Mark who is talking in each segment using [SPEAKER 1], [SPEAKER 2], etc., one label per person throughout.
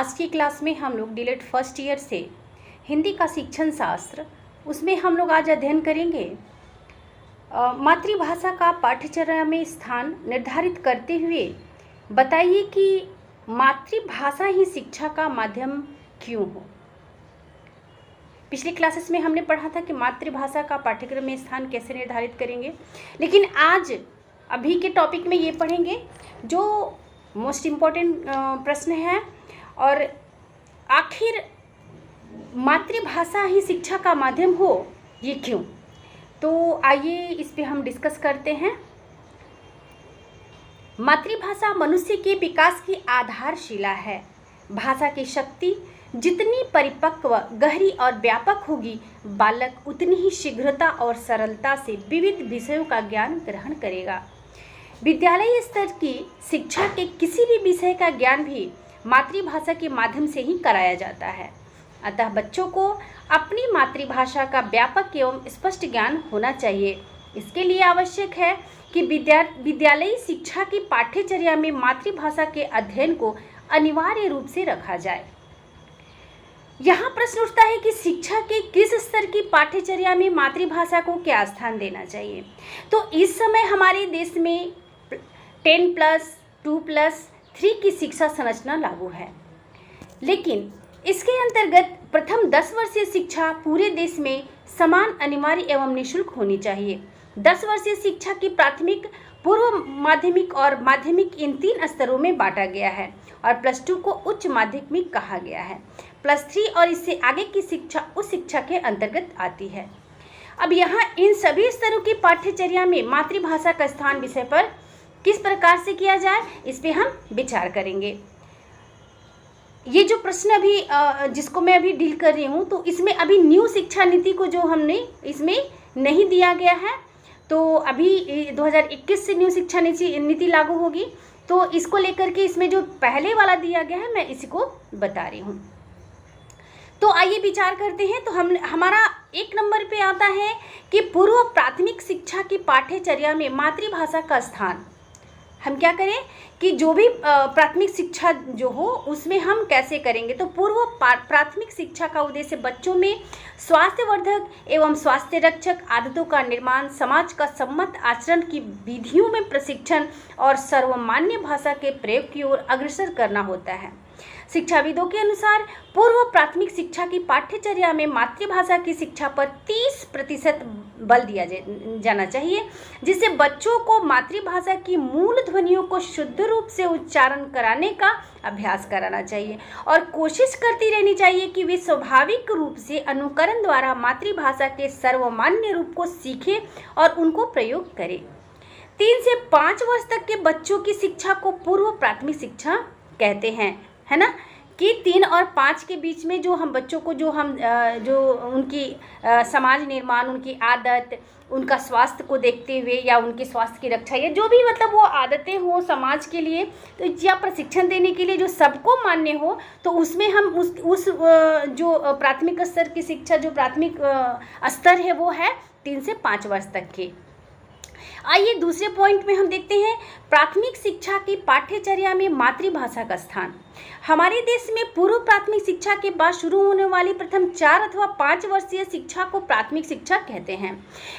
[SPEAKER 1] आज की क्लास में हम लोग डीलेट फर्स्ट ईयर से हिंदी का शिक्षण शास्त्र, उसमें हम लोग आज अध्ययन करेंगे मातृभाषा का पाठ्यचर्या में स्थान निर्धारित करते हुए बताइए कि मातृभाषा ही शिक्षा का माध्यम क्यों हो। पिछली क्लासेस में हमने पढ़ा था कि मातृभाषा का पाठ्यक्रम में स्थान कैसे निर्धारित करेंगे, लेकिन आज अभी के टॉपिक में ये पढ़ेंगे जो मोस्ट इम्पॉर्टेंट प्रश्न है, और आखिर मातृभाषा ही शिक्षा का माध्यम हो ये क्यों। तो आइए इस पे हम डिस्कस करते हैं। मातृभाषा मनुष्य के विकास की आधारशिला है। भाषा की शक्ति जितनी परिपक्व, गहरी और व्यापक होगी, बालक उतनी ही शीघ्रता और सरलता से विविध विषयों का ज्ञान ग्रहण करेगा। विद्यालय स्तर की शिक्षा के किसी भी विषय का ज्ञान भी मातृभाषा के माध्यम से ही कराया जाता है। अतः बच्चों को अपनी मातृभाषा का व्यापक एवं स्पष्ट ज्ञान होना चाहिए। इसके लिए आवश्यक है कि विद्यालयी शिक्षा की पाठ्यचर्या में मातृभाषा के अध्ययन को अनिवार्य रूप से रखा जाए। यहाँ प्रश्न उठता है कि शिक्षा के किस स्तर की पाठ्यचर्या में मातृभाषा को क्या स्थान देना चाहिए। तो इस समय हमारे देश में 10+, 2+3 की शिक्षा संरचना लागू है, लेकिन इसके अंतर्गत प्रथम 10 वर्षीय शिक्षा पूरे देश में समान, अनिवार्य एवं निःशुल्क होनी चाहिए। 10 वर्षीय शिक्षा की प्राथमिक, पूर्व माध्यमिक और माध्यमिक इन 3 स्तरों में बांटा गया है, और +2 को उच्च माध्यमिक कहा गया है। +3 और इससे आगे की शिक्षा उस शिक्षा के अंतर्गत आती है। अब यहाँ इन सभी स्तरों की पाठ्यचर्या में मातृभाषा का स्थान विषय पर किस प्रकार से किया जाए, इस पे हम विचार करेंगे। ये जो प्रश्न अभी जिसको मैं अभी डील कर रही हूँ, तो इसमें अभी न्यू शिक्षा नीति को जो हमने इसमें नहीं दिया गया है, तो अभी 2021 से न्यू शिक्षा नीति लागू होगी, तो इसको लेकर के इसमें जो पहले वाला दिया गया है मैं इसी को बता रही हूँ। तो आइए विचार करते हैं। तो हमारा 1 नंबर पे आता है कि पूर्व प्राथमिक शिक्षा की पाठ्यचर्या में मातृभाषा का स्थान। हम क्या करें कि जो भी प्राथमिक शिक्षा जो हो उसमें हम कैसे करेंगे। तो पूर्व प्राथमिक शिक्षा का उद्देश्य बच्चों में स्वास्थ्यवर्धक एवं स्वास्थ्य रक्षक आदतों का निर्माण, समाज का सम्मत आचरण की विधियों में प्रशिक्षण और सर्वमान्य भाषा के प्रयोग की ओर अग्रसर करना होता है। शिक्षाविदों के अनुसार पूर्व प्राथमिक शिक्षा की पाठ्यचर्या में मातृभाषा की शिक्षा पर 30% बल दिया जाना चाहिए, जिससे बच्चों को मातृभाषा की मूल ध्वनियों को शुद्ध रूप से उच्चारण कराने का अभ्यास कराना चाहिए, और कोशिश करती रहनी चाहिए कि वे स्वाभाविक रूप से अनुकरण द्वारा मातृभाषा के सर्वमान्य रूप को सीखें और उनको प्रयोग करें। 3 से 5 वर्ष तक के बच्चों की शिक्षा को पूर्व प्राथमिक शिक्षा कहते हैं, है ना, कि 3 और 5 के बीच में जो हम बच्चों को जो उनकी समाज निर्माण, उनकी आदत, उनका स्वास्थ्य को देखते हुए या उनके स्वास्थ्य की रक्षा या जो भी मतलब वो आदतें हो समाज के लिए, तो या प्रशिक्षण देने के लिए जो सबको मान्य हो, तो उसमें हम उस जो प्राथमिक स्तर की शिक्षा, जो प्राथमिक स्तर है वो है 3 से 5 वर्ष तक के। आइए दूसरे पॉइंट में हम देखते हैं प्राथमिक शिक्षा की पाठ्यचर्या में मातृभाषा का स्थान। हमारे देश में पूर्व प्राथमिक शिक्षा के बाद शुरू होने वाली प्रथम 4 अथवा 5 वर्षीय शिक्षा को प्राथमिक शिक्षा कहते हैं।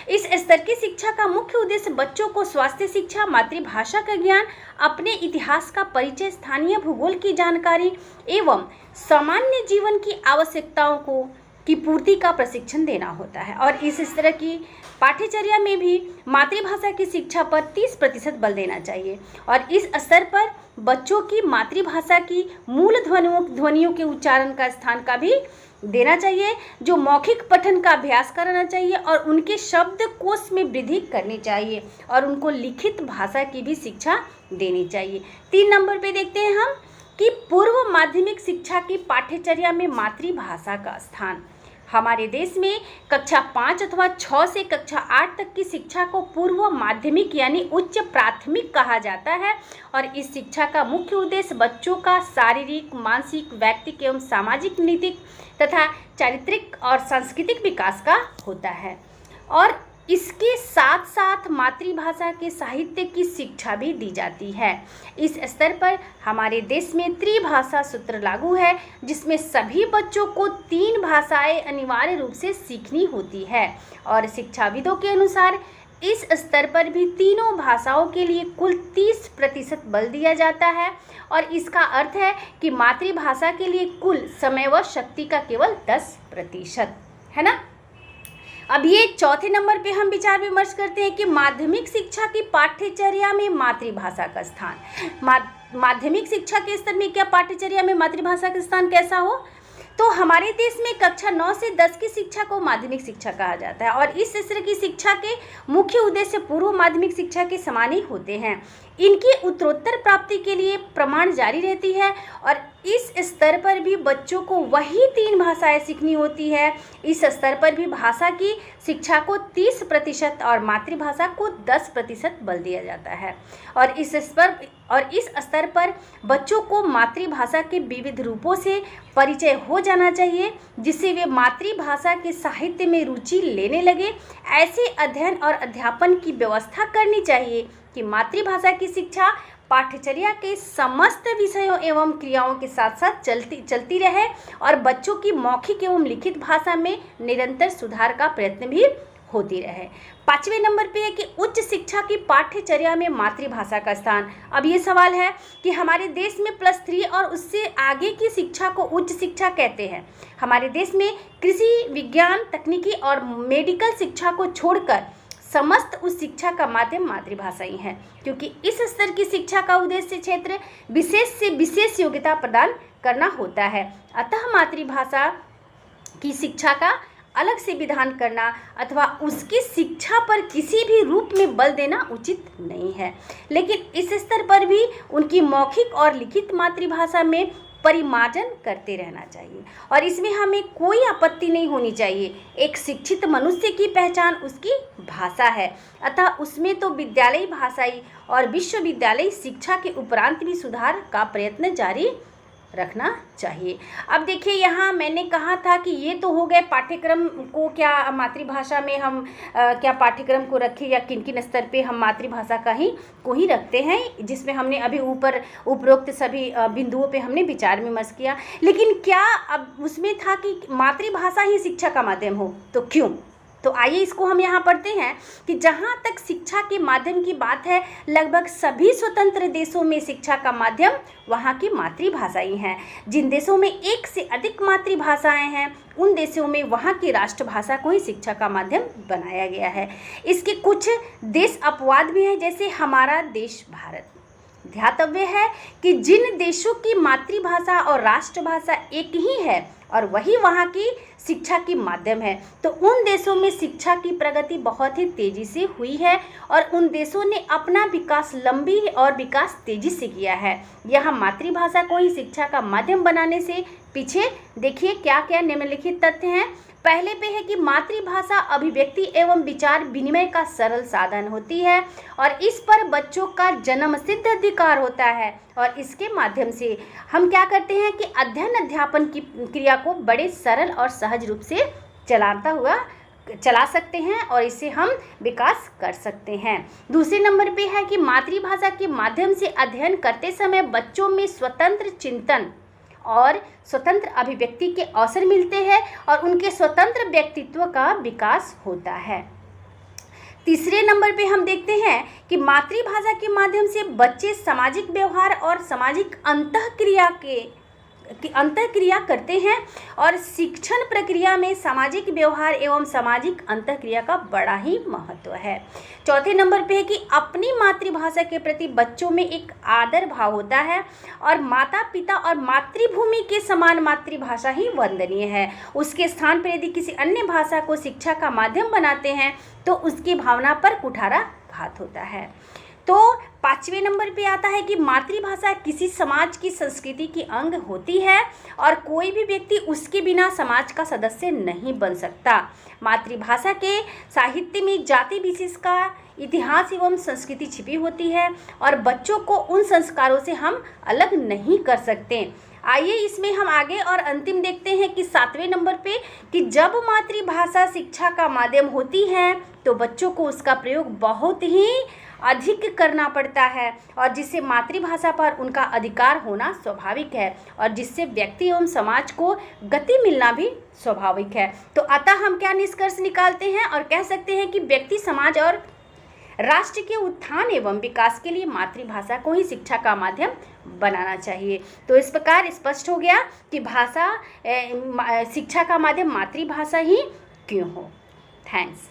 [SPEAKER 1] इस स्तर की शिक्षा का मुख्य उद्देश्य बच्चों को स्वास्थ्य शिक्षा, मातृभाषा का ज्ञान, अपने इतिहास का परिचय, स्थानीय भूगोल की जानकारी एवं सामान्य जीवन की आवश्यकताओं की पूर्ति का प्रशिक्षण देना होता है। और इस तरह की पाठ्यचर्या में भी मातृभाषा की शिक्षा पर 30% बल देना चाहिए, और इस स्तर पर बच्चों की मातृभाषा की मूल ध्वनियों के उच्चारण का स्थान का भी देना चाहिए, जो मौखिक पठन का अभ्यास कराना चाहिए, और उनके शब्दकोश में वृद्धि करनी चाहिए, और उनको लिखित भाषा की भी शिक्षा देनी चाहिए। 3 नंबर पे देखते हैं हम कि पूर्व माध्यमिक शिक्षा की पाठ्यचर्या में मातृभाषा का स्थान। हमारे देश में कक्षा 5 अथवा 6 से कक्षा 8 तक की शिक्षा को पूर्व माध्यमिक यानी उच्च प्राथमिक कहा जाता है, और इस शिक्षा का मुख्य उद्देश्य बच्चों का शारीरिक, मानसिक, व्यक्तिक एवं सामाजिक, नैतिक तथा चारित्रिक और सांस्कृतिक विकास का होता है। और इसके साथ साथ मातृभाषा के साहित्य की शिक्षा भी दी जाती है। इस स्तर पर हमारे देश में त्रिभाषा सूत्र लागू है, जिसमें सभी बच्चों को 3 भाषाएं अनिवार्य रूप से सीखनी होती है और शिक्षाविदों के अनुसार इस स्तर पर भी तीनों भाषाओं के लिए कुल 30% बल दिया जाता है और इसका अर्थ है कि मातृभाषा के लिए कुल समय व शक्ति का केवल 10% है ना। अब ये चौथे नंबर पे हम विचार विमर्श करते हैं कि माध्यमिक शिक्षा की पाठ्यचर्या में मातृभाषा का स्थान। माध्यमिक शिक्षा के स्तर में क्या पाठ्यचर्या में मातृभाषा का स्थान कैसा हो, तो हमारे देश में कक्षा 9 से 10 की शिक्षा को माध्यमिक शिक्षा कहा जाता है और इस स्तर की शिक्षा के मुख्य उद्देश्य पूर्व माध्यमिक शिक्षा के समान ही होते हैं। इनकी उत्तरोत्तर प्राप्ति के लिए प्रमाण जारी रहती है और इस स्तर पर भी बच्चों को वही 3 भाषाएं सीखनी होती है। इस स्तर पर भी भाषा की शिक्षा को 30% और मातृभाषा को 10% बल दिया जाता है और इस स्तर पर बच्चों को मातृभाषा के विविध रूपों से परिचय हो जाना चाहिए, जिससे वे मातृभाषा के साहित्य में रुचि लेने लगे। ऐसे अध्ययन और अध्यापन की व्यवस्था करनी चाहिए कि मातृभाषा की शिक्षा पाठ्यचर्या के समस्त विषयों एवं क्रियाओं के साथ साथ चलती रहे और बच्चों की मौखिक एवं लिखित भाषा में निरंतर सुधार का प्रयत्न भी होती रहे। 5वें नंबर पे है कि उच्च शिक्षा की पाठ्यचर्या में मातृभाषा का स्थान। अब ये सवाल है कि हमारे देश में +3 और उससे आगे की शिक्षा को उच्च शिक्षा कहते हैं। हमारे देश में कृषि, विज्ञान, तकनीकी और मेडिकल शिक्षा को छोड़कर समस्त उस शिक्षा का माध्यम मातृभाषा ही है, क्योंकि इस स्तर की शिक्षा का उद्देश्य क्षेत्र विशेष से विशेष योग्यता प्रदान करना होता है। अतः मातृभाषा की शिक्षा का अलग से विधान करना अथवा उसकी शिक्षा पर किसी भी रूप में बल देना उचित नहीं है, लेकिन इस स्तर पर भी उनकी मौखिक और लिखित मातृभाषा में परिमार्जन करते रहना चाहिए और इसमें हमें कोई आपत्ति नहीं होनी चाहिए। एक शिक्षित मनुष्य की पहचान उसकी भाषा है, अतः उसमें तो विद्यालयी भाषाई और विश्वविद्यालयी शिक्षा के उपरांत भी सुधार का प्रयत्न जारी रखना चाहिए। अब देखिए, यहाँ मैंने कहा था कि ये तो हो गए पाठ्यक्रम को, क्या मातृभाषा में हम क्या पाठ्यक्रम को रखें या किन किन स्तर पे हम मातृभाषा को ही रखते हैं, जिसमें हमने अभी ऊपर उपरोक्त सभी बिंदुओं पे हमने विचार विमर्श किया। लेकिन क्या अब उसमें था कि मातृभाषा ही शिक्षा का माध्यम हो, तो क्यों? तो आइए इसको हम यहाँ पढ़ते हैं कि जहाँ तक शिक्षा के माध्यम की बात है, लगभग सभी स्वतंत्र देशों में शिक्षा का माध्यम वहाँ की मातृभाषा ही है। जिन देशों में एक से अधिक मातृभाषाएं हैं, उन देशों में वहाँ की राष्ट्रभाषा को ही शिक्षा का माध्यम बनाया गया है। इसके कुछ देश अपवाद भी हैं, जैसे हमारा देश भारत। ध्यातव्य है कि जिन देशों की मातृभाषा और राष्ट्रभाषा एक ही है और वही वहाँ की शिक्षा की माध्यम है, तो उन देशों में शिक्षा की प्रगति बहुत ही तेज़ी से हुई है और उन देशों ने अपना विकास लंबी और विकास तेज़ी से किया है। यहाँ मातृभाषा को ही शिक्षा का माध्यम बनाने से पीछे देखिए क्या क्या निम्नलिखित तथ्य हैं। पहले पे है कि मातृभाषा अभिव्यक्ति एवं विचार विनिमय का सरल साधन होती है और इस पर बच्चों का जन्मसिद्ध अधिकार होता है और इसके माध्यम से हम क्या करते हैं कि अध्ययन अध्यापन की क्रिया को बड़े सरल और सहज रूप से चला सकते हैं और इससे हम विकास कर सकते हैं। दूसरे नंबर पे है कि मातृभाषा के माध्यम से अध्ययन करते समय बच्चों में स्वतंत्र चिंतन और स्वतंत्र अभिव्यक्ति के अवसर मिलते हैं और उनके स्वतंत्र व्यक्तित्व का विकास होता है। तीसरे नंबर पे हम देखते हैं कि मातृभाषा के माध्यम से बच्चे सामाजिक व्यवहार और सामाजिक अंतःक्रिया करते हैं और शिक्षण प्रक्रिया में सामाजिक व्यवहार एवं सामाजिक अंतःक्रिया का बड़ा ही महत्व है। चौथे नंबर पे है कि अपनी मातृभाषा के प्रति बच्चों में एक आदर भाव होता है और माता पिता और मातृभूमि के समान मातृभाषा ही वंदनीय है। उसके स्थान पर यदि किसी अन्य भाषा को शिक्षा का माध्यम बनाते हैं तो उसकी भावना पर कुठाराघात होता है। तो 5वें नंबर पे आता है कि मातृभाषा किसी समाज की संस्कृति की अंग होती है और कोई भी व्यक्ति उसके बिना समाज का सदस्य नहीं बन सकता। मातृभाषा के साहित्य में जाति विशेष का इतिहास एवं संस्कृति छिपी होती है और बच्चों को उन संस्कारों से हम अलग नहीं कर सकते। आइए इसमें हम आगे और अंतिम देखते हैं कि 7वें नंबर पे कि जब मातृभाषा शिक्षा का माध्यम होती है तो बच्चों को उसका प्रयोग बहुत ही अधिक करना पड़ता है और जिससे मातृभाषा पर उनका अधिकार होना स्वाभाविक है और जिससे व्यक्ति एवं समाज को गति मिलना भी स्वाभाविक है। तो अतः हम क्या निष्कर्ष निकालते हैं और कह सकते हैं कि व्यक्ति, समाज और राष्ट्र के उत्थान एवं विकास के लिए मातृभाषा को ही शिक्षा का माध्यम बनाना चाहिए। तो इस प्रकार स्पष्ट हो गया कि भाषा शिक्षा का माध्यम मातृभाषा ही क्यों हो। थैंक्स।